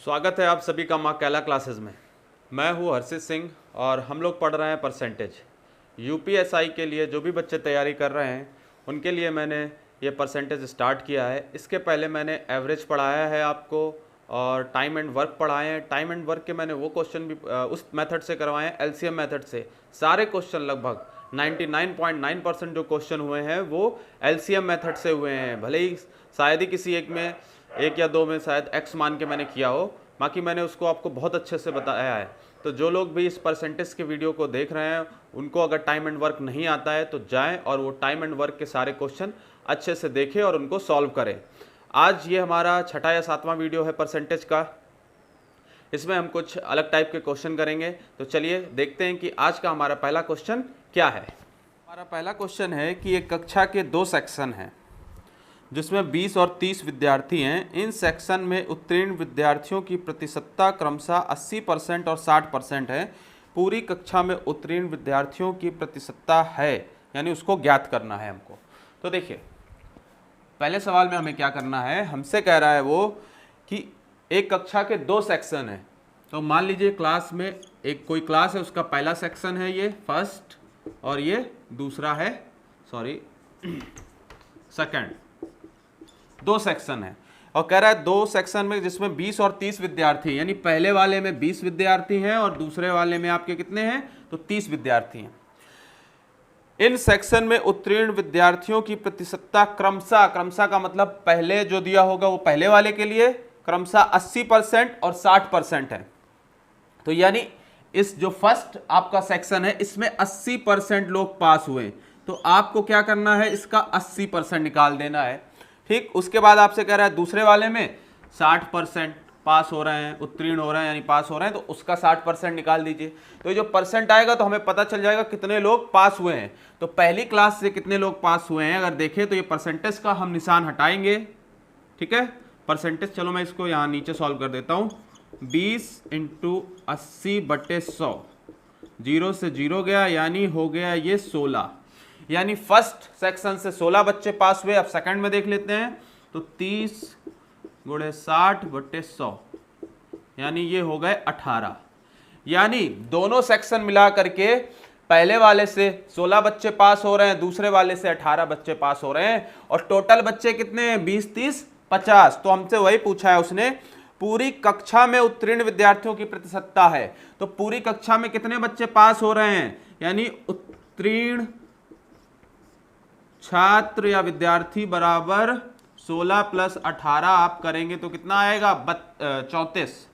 स्वागत है आप सभी का माँ कैला क्लासेस में। मैं हूँ हर्षित सिंह और हम लोग पढ़ रहे हैं परसेंटेज। यूपीएसआई के लिए जो भी बच्चे तैयारी कर रहे हैं उनके लिए मैंने ये परसेंटेज स्टार्ट किया है। इसके पहले मैंने एवरेज पढ़ाया है आपको और टाइम एंड वर्क पढ़ाए हैं। टाइम एंड वर्क के मैंने वो क्वेश्चन भी उस मेथड से करवाए हैं, एलसीएम मेथड से। सारे क्वेश्चन लगभग 99.9% जो क्वेश्चन हुए हैं वो एलसीएम मेथड से हुए हैं। भले ही शायद ही किसी एक या दो में शायद एक्स मान के मैंने किया हो, बाकी मैंने उसको आपको बहुत अच्छे से बताया है। तो जो लोग भी इस परसेंटेज के वीडियो को देख रहे हैं उनको अगर टाइम एंड वर्क नहीं आता है तो जाएं और वो टाइम एंड वर्क के सारे क्वेश्चन अच्छे से देखें और उनको सॉल्व करें। आज ये हमारा छठा या सातवां वीडियो है परसेंटेज का। इसमें हम कुछ अलग टाइप के क्वेश्चन करेंगे। तो चलिए देखते हैं कि आज का हमारा पहला क्वेश्चन क्या है। हमारा पहला क्वेश्चन है कि एक कक्षा के 2 सेक्शन हैं जिसमें 20 और 30 विद्यार्थी हैं। इन सेक्शन में उत्तीर्ण विद्यार्थियों की प्रतिशतता क्रमशः 80% और 60% है। पूरी कक्षा में उत्तीर्ण विद्यार्थियों की प्रतिशतता है, यानी उसको ज्ञात करना है हमको। तो देखिए पहले सवाल में हमें क्या करना है, हमसे कह रहा है वो कि एक कक्षा के 2 सेक्शन हैं। तो मान लीजिए क्लास में एक कोई क्लास है, उसका पहला सेक्शन है ये फर्स्ट और ये दूसरा है सेकंड। 2 सेक्शन है और कह रहा है 2 सेक्शन में जिसमें 20 और 30 विद्यार्थी, यानी पहले वाले में 20 विद्यार्थी हैं और दूसरे वाले में आपके कितने हैं, तो 30 विद्यार्थी हैं। इन सेक्शन में उत्तीर्ण विद्यार्थियों की प्रतिशतता क्रमशः का मतलब पहले जो दिया होगा वो पहले वाले के लिए क्रमशः 80% और 60% है। तो यानी इस जो फर्स्ट आपका सेक्शन है इसमें 80% लोग पास हुए, तो आपको क्या करना है, इसका 80% निकाल देना है। ठीक, उसके बाद आपसे कह रहा है दूसरे वाले में 60% पास हो रहे हैं, उत्तीर्ण हो रहे हैं यानी पास हो रहे हैं, तो उसका 60% निकाल दीजिए। तो ये जो परसेंट आएगा तो हमें पता चल जाएगा कितने लोग पास हुए हैं। तो पहली क्लास से कितने लोग पास हुए हैं अगर देखें तो ये परसेंटेज का हम निशान हटाएंगे। ठीक है, परसेंटेज, चलो मैं इसको यहाँ नीचे सॉल्व कर देता हूँ। 20 × 80/100, 0 से 0 गया यानी हो गया ये 16, यानी फर्स्ट सेक्शन से 16 बच्चे पास हुए। अब सेकंड में देख लेते हैं तो 30 × 60/100 यानी ये हो गए 18, यानी दोनों सेक्शन मिला करके पहले वाले से 16 बच्चे पास हो रहे हैं, दूसरे वाले से 18 बच्चे पास हो रहे हैं। और टोटल बच्चे कितने हैं, 20, 30, 50। तो हमसे वही पूछा है उसने, पूरी कक्षा में उत्तीर्ण विद्यार्थियों की प्रतिशतता है। तो पूरी कक्षा में कितने बच्चे पास हो रहे हैं, यानी उत्तीर्ण छात्र या विद्यार्थी बराबर 16 + 18 आप करेंगे तो कितना आएगा, 34।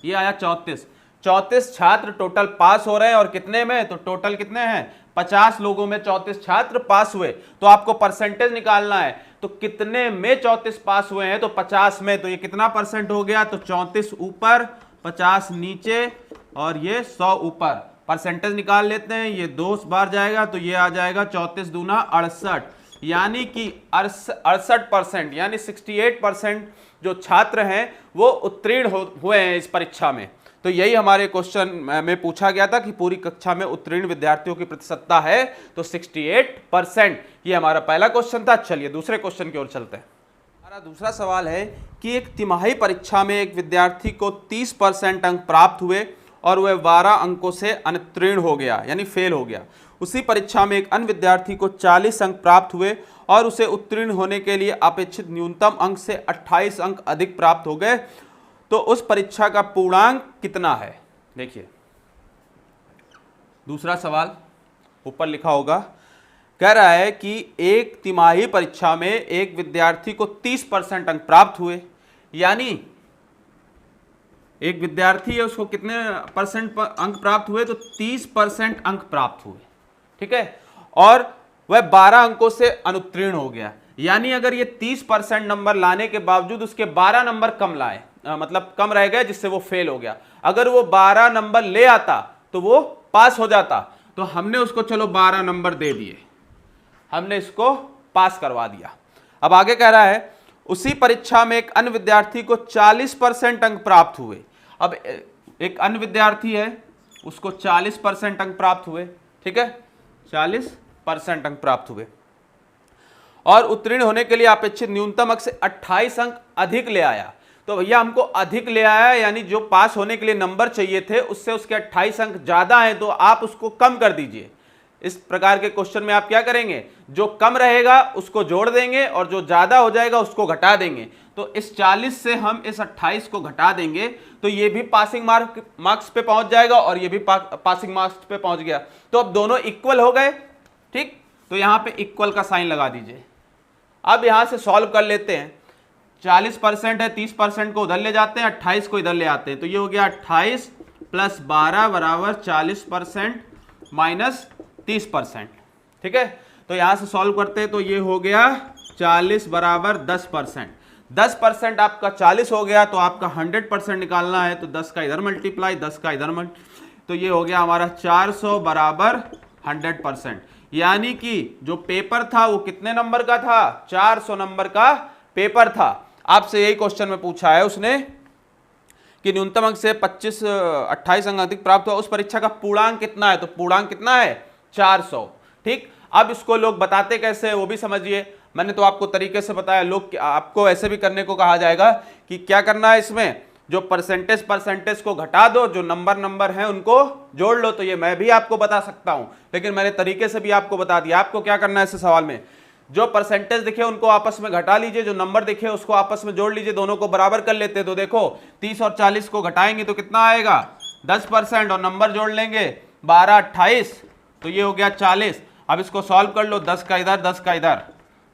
ये आया 34 छात्र टोटल पास हो रहे हैं। और कितने में, तो टोटल कितने हैं, 50 लोगों में 34 छात्र पास हुए। तो आपको परसेंटेज निकालना है, तो कितने में 34 पास हुए हैं, तो 50 में। तो ये कितना परसेंट हो गया, तो 34 ऊपर 50 नीचे और ये 100 ऊपर। परसेंटेज निकाल लेते हैं, ये 2 बार जाएगा तो ये आ जाएगा 34 दूना 68, यानी कि 68% यानी 68% जो छात्र हैं वो उत्तीर्ण हुए हैं इस परीक्षा में। तो यही हमारे क्वेश्चन में पूछा गया था कि पूरी कक्षा में उत्तीर्ण विद्यार्थियों की प्रतिशतता है तो 68%। ये हमारा पहला क्वेश्चन था। चलिए दूसरे क्वेश्चन की ओर चलते हैं। हमारा दूसरा सवाल है कि एक तिमाही परीक्षा में एक विद्यार्थी को 30% अंक प्राप्त हुए और वह 12 अंकों से अनुत्तीर्ण हो गया यानी फेल हो गया। उसी परीक्षा में एक अन्य विद्यार्थी को 40 अंक प्राप्त हुए और उसे उत्तीर्ण होने के लिए अपेक्षित न्यूनतम अंक से 28 अंक अधिक प्राप्त हो गए। तो उस परीक्षा का पूर्णांक कितना है। देखिए दूसरा सवाल ऊपर लिखा होगा, कह रहा है कि एक तिमाही परीक्षा में एक विद्यार्थी को 30% अंक प्राप्त हुए, यानी एक विद्यार्थी है उसको कितने % अंक प्राप्त हुए, तो 30% अंक प्राप्त हुए। ठीक है, और वह 12 अंकों से अनुत्तीर्ण हो गया, यानी अगर ये 30% नंबर लाने के बावजूद उसके 12 नंबर कम लाए, मतलब कम रह गए जिससे वो फेल हो गया। अगर वो 12 नंबर ले आता तो वो पास हो जाता। तो हमने उसको चलो 12 नंबर दे दिए, हमने इसको पास करवा दिया। अब आगे कह रहा है उसी परीक्षा में एक अन्य विद्यार्थी को 40% अंक प्राप्त हुए। अब एक अन्य विद्यार्थी है उसको 40% अंक प्राप्त हुए। ठीक है, 40% अंक प्राप्त हुए और उत्तीर्ण होने के लिए अपेक्षित न्यूनतम अंक से 28 अंक अधिक ले आया। तो भैया हमको अधिक ले आया, यानी जो पास होने के लिए नंबर चाहिए थे उससे उसके 28 अंक ज्यादा हैं, तो आप उसको कम कर दीजिए। इस प्रकार के क्वेश्चन में आप क्या करेंगे, जो कम रहेगा उसको जोड़ देंगे और जो ज्यादा हो जाएगा उसको घटा देंगे। तो इस 40 से हम इस 28 को घटा देंगे तो ये भी पासिंग मार्क्स पे पहुंच जाएगा और ये भी पासिंग मार्क्स पे पहुंच गया। तो अब दोनों इक्वल हो गए, ठीक। तो यहां पे इक्वल का साइन लगा दीजिए। अब यहां से सॉल्व कर लेते हैं। 40% है, 30% को उधर ले जाते हैं, 28 को इधर ले आते हैं। तो ये हो गया 28 + 12 बराबर 40% माइनस 30%, ठीक है। तो यहां से सॉल्व करते हैं तो ये हो गया 40 बराबर 10%। 10% आपका 40 हो गया, तो आपका 100% निकालना है, तो 10 का इधर मल्टीप्लाई, 10 का इधर तो ये हो गया हमारा 400 बराबर 100%। यानी कि जो पेपर था वो कितने नंबर का था, 400 नंबर का पेपर था। आपसे यही क्वेश्चन में पूछा है उसने कि न्यूनतम अंक से 28 अंक अधिक प्राप्त हुआ, उस परीक्षा का पूर्णांक कितना है, तो पूर्णांक कितना है 400, ठीक। अब इसको लोग बताते कैसे है वो भी समझिए। मैंने तो आपको तरीके से बताया, लोग आपको ऐसे भी करने को कहा जाएगा कि क्या करना है, इसमें जो परसेंटेज को घटा दो, जो नंबर है उनको जोड़ लो। तो ये मैं भी आपको बता सकता हूं, लेकिन मैंने तरीके से भी आपको बता दिया। आपको क्या करना है इस सवाल में, जो परसेंटेज दिखे उनको आपस में घटा लीजिए, जो नंबर दिखे उसको आपस में जोड़ लीजिए, दोनों को बराबर कर लेते हैं। तो देखो 30 और 40 को घटाएंगे तो कितना आएगा 10%, और नंबर जोड़ लेंगे 12 28, तो ये हो गया 40। अब इसको सॉल्व कर लो, 10 का इधर 10 का इधर,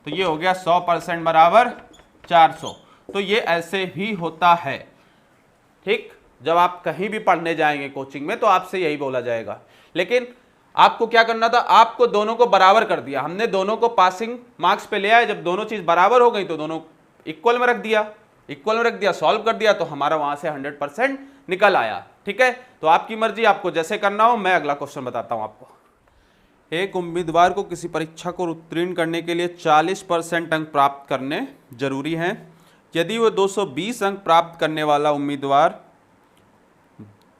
तो ये हो गया 100% बराबर 400। तो ये ऐसे ही होता है, ठीक। जब आप कहीं भी पढ़ने जाएंगे कोचिंग में तो आपसे यही बोला जाएगा। लेकिन आपको क्या करना था, आपको दोनों को बराबर कर दिया, हमने दोनों को पासिंग मार्क्स पे ले आए। जब दोनों चीज बराबर हो गई तो दोनों इक्वल में रख दिया, सॉल्व कर दिया, तो हमारा वहां से 100% निकल आया, ठीक है। तो आपकी मर्जी, आपको जैसे करना हो। मैं अगला क्वेश्चन बताता हूं आपको। एक उम्मीदवार को किसी परीक्षा को उत्तीर्ण करने के लिए 40% अंक प्राप्त करने जरूरी हैं। यदि वो 220 अंक प्राप्त करने वाला उम्मीदवार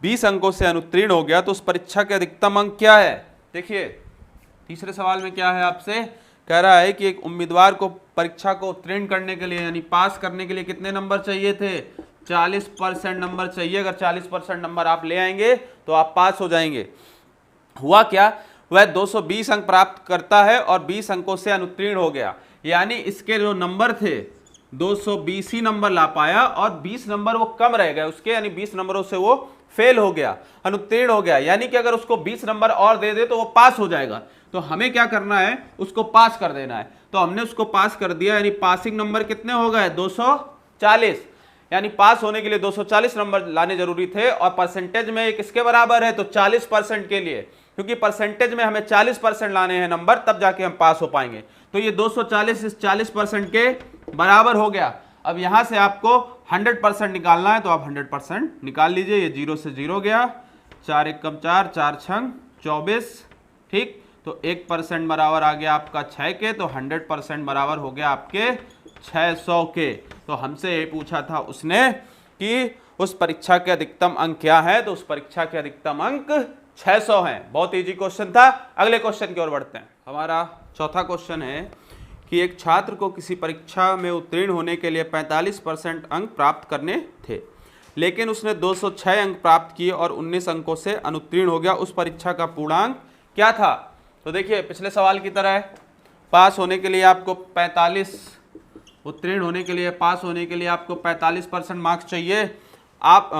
20 अंकों से अनुत्तीर्ण हो गया तो उस परीक्षा के अधिकतम अंक क्या है। देखिए तीसरे सवाल में क्या है, आपसे कह रहा है कि एक उम्मीदवार को परीक्षा को उत्तीर्ण करने के लिए यानी पास करने के लिए कितने नंबर चाहिए थे, 40% नंबर चाहिए। अगर 40% नंबर आप ले आएंगे तो आप पास हो जाएंगे। हुआ क्या, वह 220 अंक प्राप्त करता है और 20 अंकों से अनुत्तीर्ण हो गया, यानी इसके जो नंबर थे 220 ही नंबर ला पाया और 20 नंबर वो कम रह गए उसके, यानी 20 नंबरों से वो फेल हो गया, अनुत्तीर्ण हो गया। यानी कि अगर उसको 20 नंबर और दे दे तो वो पास हो जाएगा। तो हमें क्या करना है, उसको पास कर देना है। तो हमने उसको पास कर दिया, यानी पासिंग नंबर कितने हो गए 240, यानी पास होने के लिए 240 नंबर लाने जरूरी थे। और परसेंटेज में किसके बराबर है, तो 40% के लिए, क्योंकि परसेंटेज में हमें 40% लाने हैं नंबर, तब जाके हम पास हो पाएंगे। तो ये 240 इस 40% के बराबर हो गया। अब यहां से आपको 100% निकालना है, तो आप 100% निकाल लीजिए। ये 0 से 0 गया, 4 एकम 4, 4 छंग 24, ठीक। तो 1% बराबर आ गया आपका 6 के, तो 100% बराबर हो गया आपके 600 के। तो हमसे ये पूछा था उसने कि उस परीक्षा के अधिकतम अंक क्या है, तो उस परीक्षा के अधिकतम अंक 600 हैं। बहुत इजी क्वेश्चन था। अगले क्वेश्चन की ओर बढ़ते हैं। हमारा चौथा क्वेश्चन है कि एक छात्र को किसी परीक्षा में उत्तीर्ण होने के लिए 45% अंक प्राप्त करने थे, लेकिन उसने 206 अंक प्राप्त किए और 19 अंकों से अनुत्तीर्ण हो गया। उस परीक्षा का पूर्णांक क्या था। तो देखिए पिछले सवाल की तरह है, पास होने के लिए आपको 45, उत्तीर्ण होने के लिए, पास होने के लिए आपको 45% मार्क्स चाहिए। आप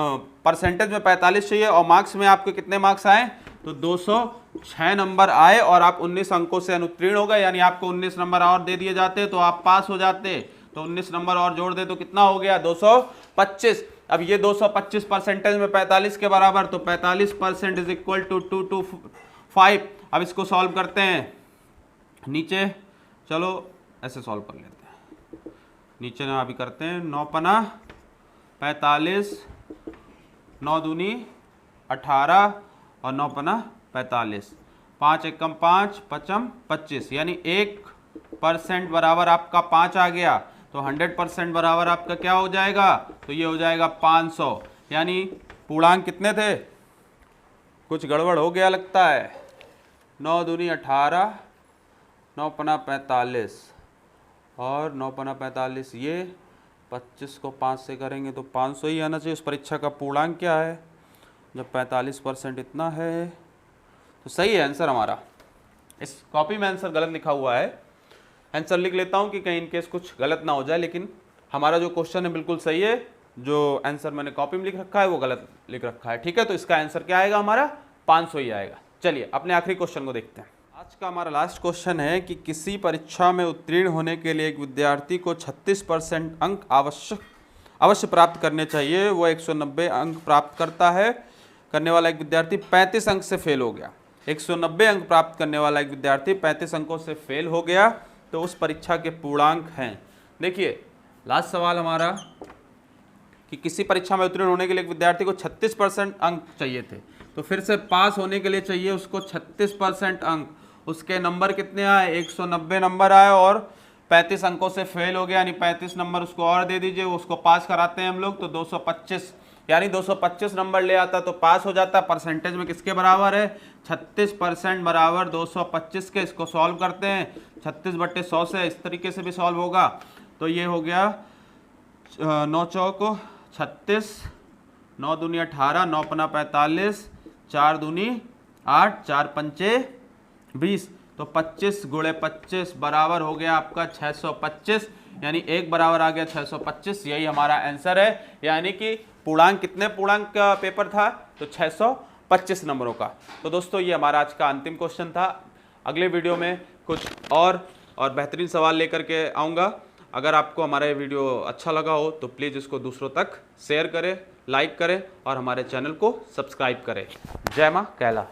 परसेंटेज में 45 चाहिए और मार्क्स में आपके कितने मार्क्स आए, तो 206 नंबर आए और आप 19 अंकों से अनुत्तीर्ण हो गए, यानी आपको 19 नंबर और दे दिए जाते तो आप पास हो जाते। तो 19 नंबर और जोड़ दे तो कितना हो गया 225। अब ये 225 परसेंटेज में 45 के बराबर, तो 45% इज इक्वल टू 225। अब इसको सॉल्व करते हैं नीचे, चलो ऐसे सॉल्व कर लेते हैं। नीचे ना अभी करते हैं, 9 पना 45, 9 दूनी 18 और 9 पना 45, 5 एकम 5, 5 25, यानी 1% बराबर आपका 5 आ गया। तो 100% बराबर आपका क्या हो जाएगा, तो ये हो जाएगा 500। यानी पूर्णांक कितने थे, कुछ गड़बड़ हो गया लगता है। 9 दूनी 18, 9 पना 45 और 9 पना 45, ये 25 को 5 से करेंगे तो 500 ही आना चाहिए। उस परीक्षा का पूर्णांक क्या है? जब 45% इतना है तो सही है आंसर हमारा। इस कॉपी में आंसर गलत लिखा हुआ है, आंसर लिख लेता हूँ कि कहीं इनकेस कुछ गलत ना हो जाए, लेकिन हमारा जो क्वेश्चन है बिल्कुल सही है। जो आंसर मैंने कॉपी में लिख रखा है वो गलत लिख रखा है, ठीक है। तो इसका आंसर क्या आएगा हमारा? 500 ही आएगा। चलिए अपने आखिरी क्वेश्चन को देखते हैं। आज का हमारा लास्ट क्वेश्चन है कि किसी परीक्षा में उत्तीर्ण होने के लिए एक विद्यार्थी को 36% अंक अवश्य प्राप्त करने चाहिए। वो 190 अंक प्राप्त करने वाला एक विद्यार्थी 35 अंक से फेल हो गया। 190 अंक प्राप्त करने वाला एक विद्यार्थी 35 अंकों से फेल हो गया, तो उस परीक्षा के पूर्णांक हैं। देखिए लास्ट सवाल हमारा कि किसी परीक्षा में उत्तीर्ण होने के लिए एक विद्यार्थी को 36% अंक चाहिए थे, तो फिर से पास होने के लिए चाहिए उसको 36% अंक। उसके नंबर कितने आए? 190 नंबर आए और 35 अंकों से फेल हो गया, यानी 35 नंबर उसको और दे दीजिए, उसको पास कराते हैं हम लोग। तो 225, यानी 225 नंबर ले आता तो पास हो जाता। परसेंटेज में किसके बराबर है? 36% बराबर 225 के। इसको सॉल्व करते हैं 36/100 से, इस तरीके से भी सॉल्व होगा। तो ये हो गया 9 चौको 36, 9 दूनी 18, 9 पना 45, 4 दूनी 8, 4 पंचे 20, तो 25 गुणे 25 बराबर हो गया आपका 625, यानी एक बराबर आ गया 625। यही हमारा आंसर है। यानी कि पूर्णांक, कितने पूर्णांक का पेपर था? तो 625 नंबरों का। तो दोस्तों ये हमारा आज का अंतिम क्वेश्चन था। अगले वीडियो में कुछ और बेहतरीन सवाल लेकर के आऊँगा। अगर आपको हमारा ये वीडियो अच्छा लगा हो तो प्लीज़ इसको दूसरों तक शेयर करें, लाइक करें और हमारे चैनल को सब्सक्राइब करें। जय माँ कैला।